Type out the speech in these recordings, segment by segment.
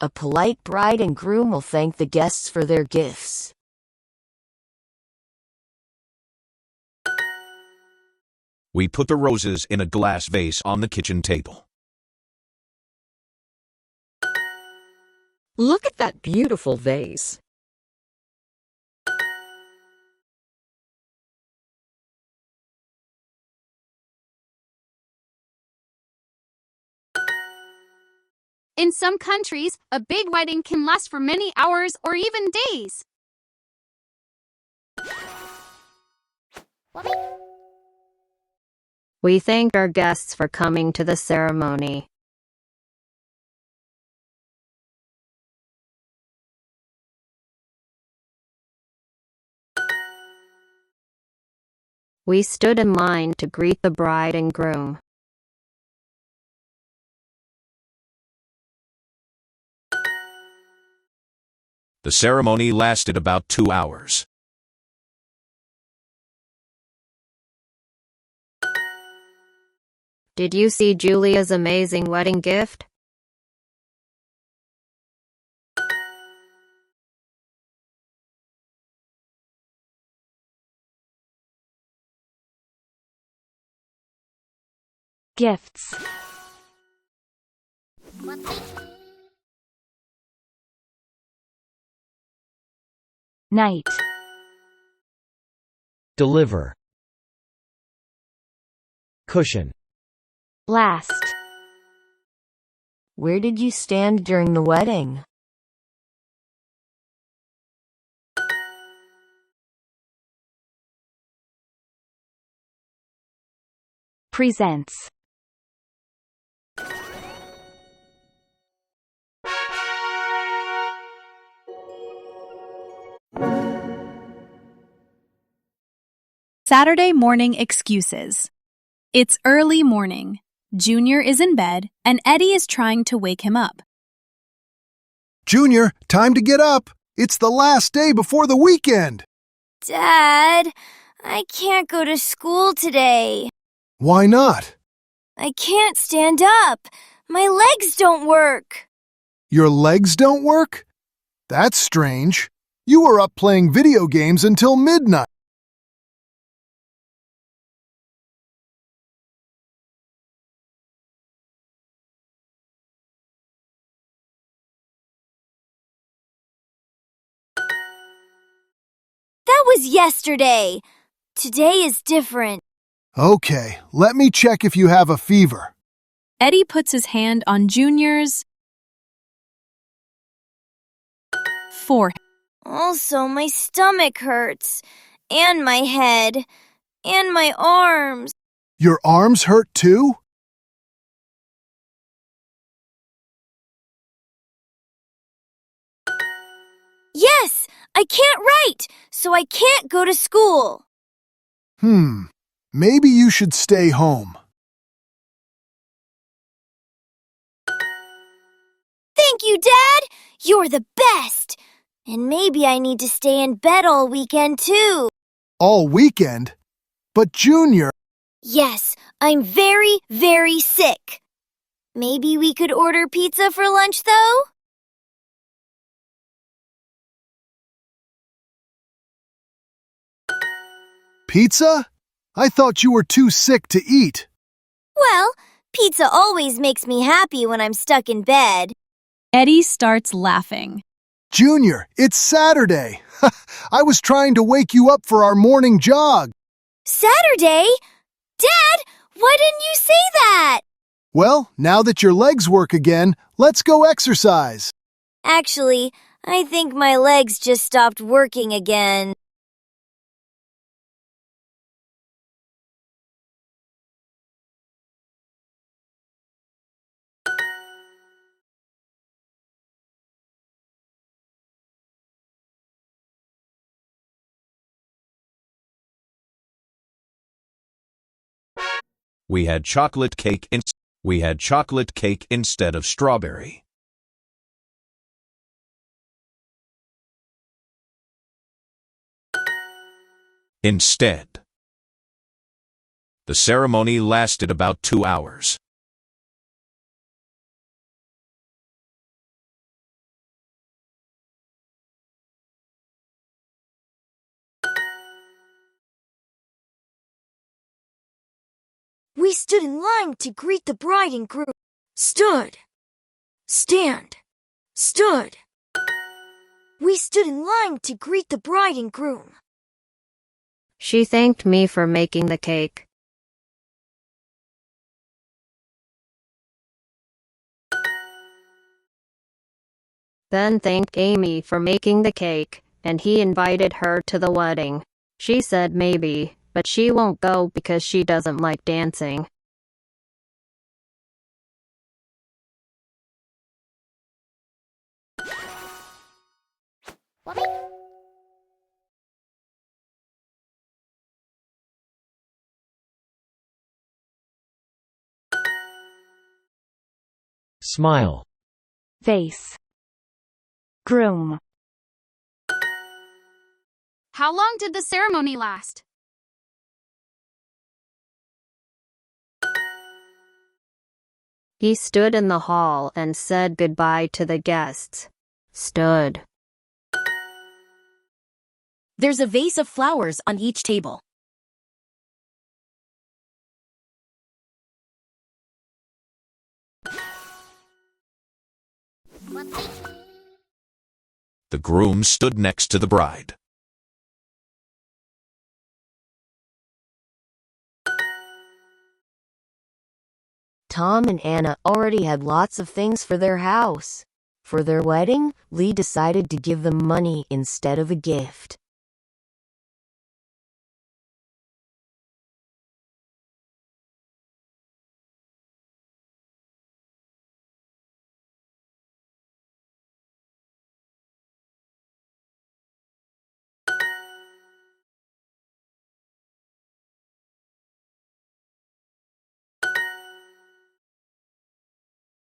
A polite bride and groom will thank the guests for their gifts. We put the roses in a glass vase on the kitchen table. Look at that beautiful vase. In some countries, a big wedding can last for many hours or even days. We thanked our guests for coming to the ceremony. We stood in line to greet the bride and groom. The ceremony lasted about 2 hours. Did you see Julia's amazing wedding gift? Gifts. Night. Deliver. Cushion. Last. Where did you stand during the wedding? Presents. Saturday morning excuses. It's early morning. Junior is in bed, and Eddie is trying to wake him up. Junior, time to get up. It's the last day before the weekend. Dad, I can't go to school today. Why not? I can't stand up. My legs don't work. Your legs don't work? That's strange. You were up playing video games until midnight. That was yesterday. Today is different. Okay, let me check if you have a fever. Eddie puts his hand on Junior's forehead. Also, my stomach hurts, and my head, and my arms. Your arms hurt too? Yes, I can't write, so I can't go to school. Maybe you should stay home. Thank you, Dad. You're the best. And maybe I need to stay in bed all weekend, too. All weekend? But Junior... Yes, I'm very, very sick. Maybe we could order pizza for lunch, though? Pizza? I thought you were too sick to eat. Well, pizza always makes me happy when I'm stuck in bed. Eddie starts laughing. Junior, it's Saturday. I was trying to wake you up for our morning jog. Saturday? Dad, why didn't you say that? Well, now that your legs work again, let's go exercise. Actually, I think my legs just stopped working again. We had chocolate cake instead of strawberry. Instead. The ceremony lasted about 2 hours. We stood in line to greet the bride and groom. Stood. Stand. Stood. We stood in line to greet the bride and groom. She thanked me for making the cake. Ben thanked Amy for making the cake, and he invited her to the wedding. She said maybe, but she won't go because she doesn't like dancing. Smile. Vase. Groom. How long did the ceremony last? He stood in the hall and said goodbye to the guests. Stood. There's a vase of flowers on each table. The groom stood next to the bride. Tom and Anna already had lots of things for their house. For their wedding, Lee decided to give them money instead of a gift.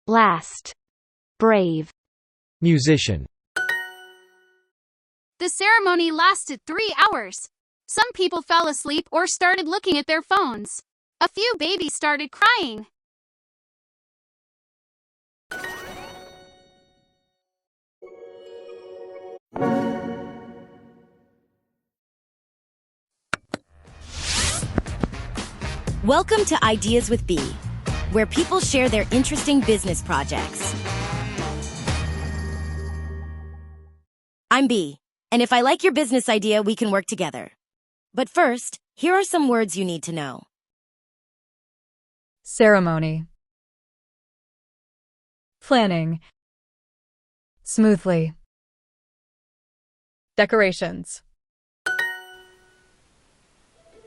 Last. Brave. Musician. The ceremony lasted 3 hours. Some people fell asleep or started looking at their phones. A few babies started crying. Welcome to Ideas with B, where people share their interesting business projects. I'm B, and if I like your business idea, we can work together. But first, here are some words you need to know. Ceremony. Planning. Smoothly. Decorations.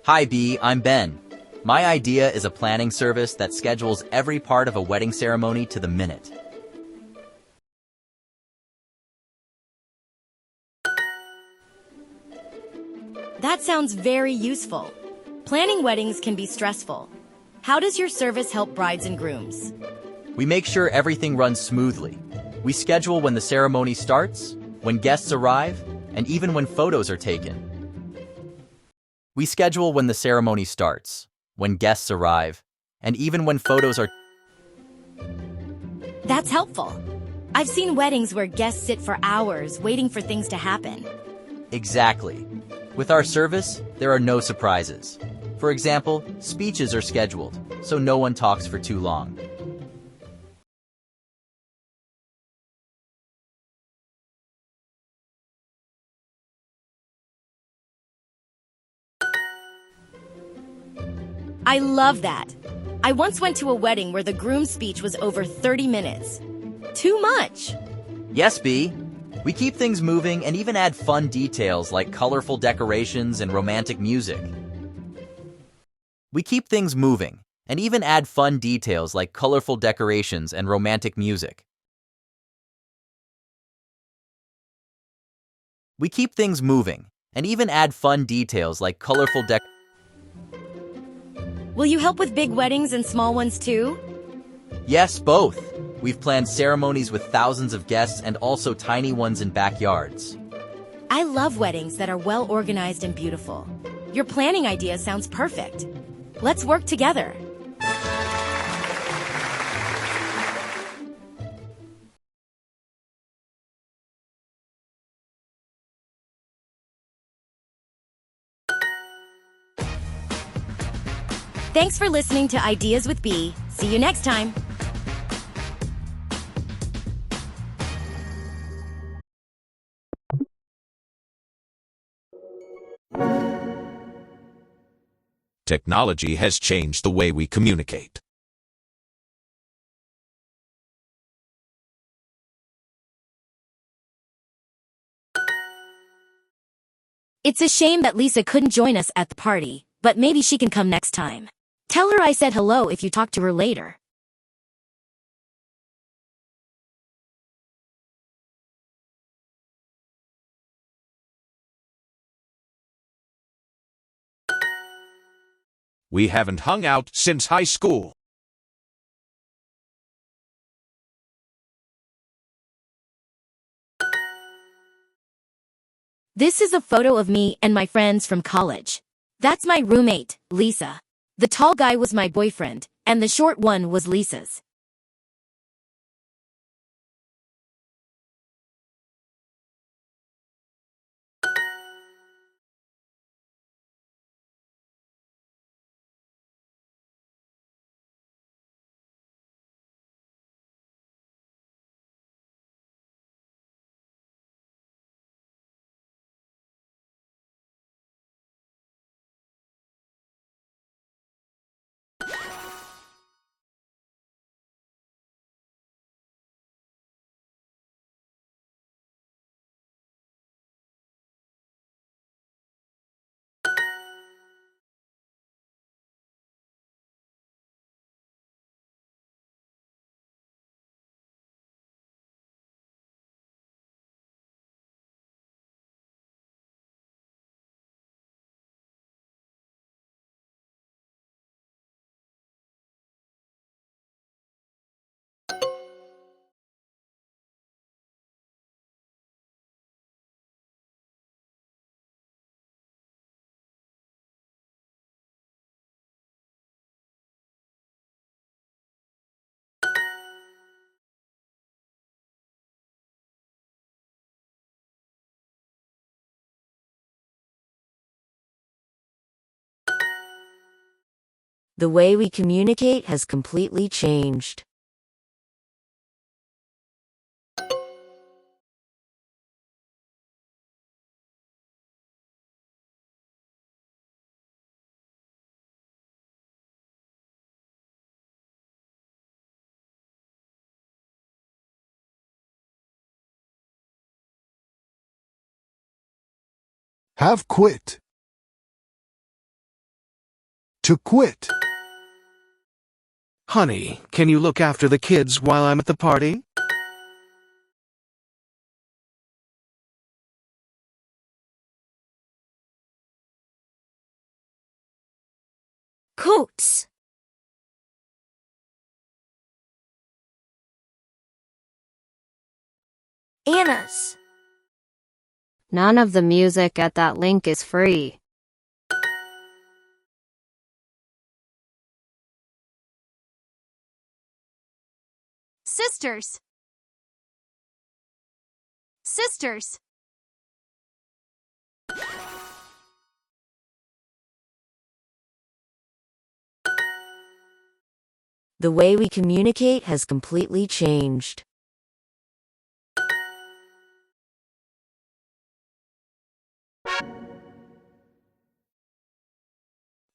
Hi B, I'm Ben. My idea is a planning service that schedules every part of a wedding ceremony to the minute. That sounds very useful. Planning weddings can be stressful. How does your service help brides and grooms? We make sure everything runs smoothly. We schedule when the ceremony starts, when guests arrive, and even when photos are taken. We schedule when the ceremony starts, when guests arrive, and even when photos are... That's helpful. I've seen weddings where guests sit for hours waiting for things to happen. Exactly. With our service, there are no surprises. For example, speeches are scheduled, so no one talks for too long. I love that. I once went to a wedding where the groom's speech was over 30 minutes. Too much. Yes, B. We keep things moving and even add fun details like colorful decorations and romantic music. We keep things moving and even add fun details like colorful decorations and romantic music. We keep things moving and even add fun details like colorful Will you help with big weddings and small ones too? Yes, both. We've planned ceremonies with thousands of guests and also tiny ones in backyards. I love weddings that are well organized and beautiful. Your planning idea sounds perfect. Let's work together. Thanks for listening to Ideas with B. See you next time. Technology has changed the way we communicate. It's a shame that Lisa couldn't join us at the party, but maybe she can come next time. Tell her I said hello if you talk to her later. We haven't hung out since high school. This is a photo of me and my friends from college. That's my roommate, Lisa. The tall guy was my boyfriend, and the short one was Lisa's. The way we communicate has completely changed. Have quit. To quit. Honey, can you look after the kids while I'm at the party? Coats. Anna's. None of the music at that link is free. Sisters. Sisters. The way we communicate has completely changed.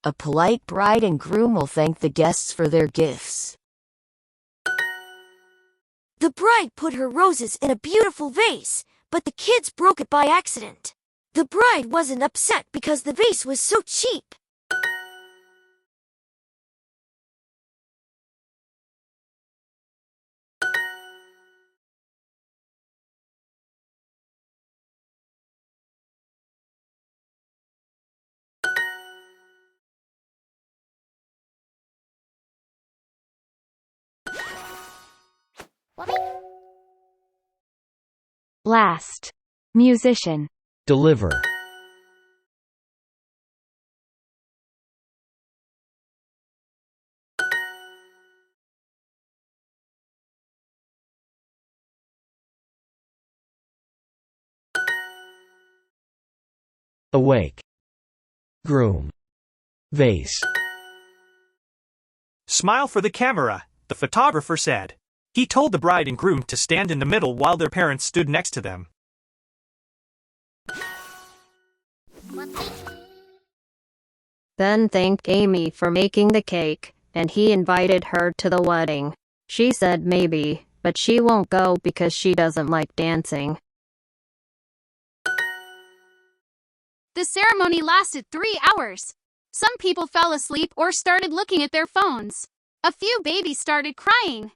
A polite bride and groom will thank the guests for their gifts. The bride put her roses in a beautiful vase, but the kids broke it by accident. The bride wasn't upset because the vase was so cheap. Last. Musician. Deliver. Awake. Groom. Vase. Smile for the camera, the photographer said. He told the bride and groom to stand in the middle while their parents stood next to them. Ben thanked Amy for making the cake, and he invited her to the wedding. She said maybe, but she won't go because she doesn't like dancing. The ceremony lasted 3 hours. Some people fell asleep or started looking at their phones. A few babies started crying.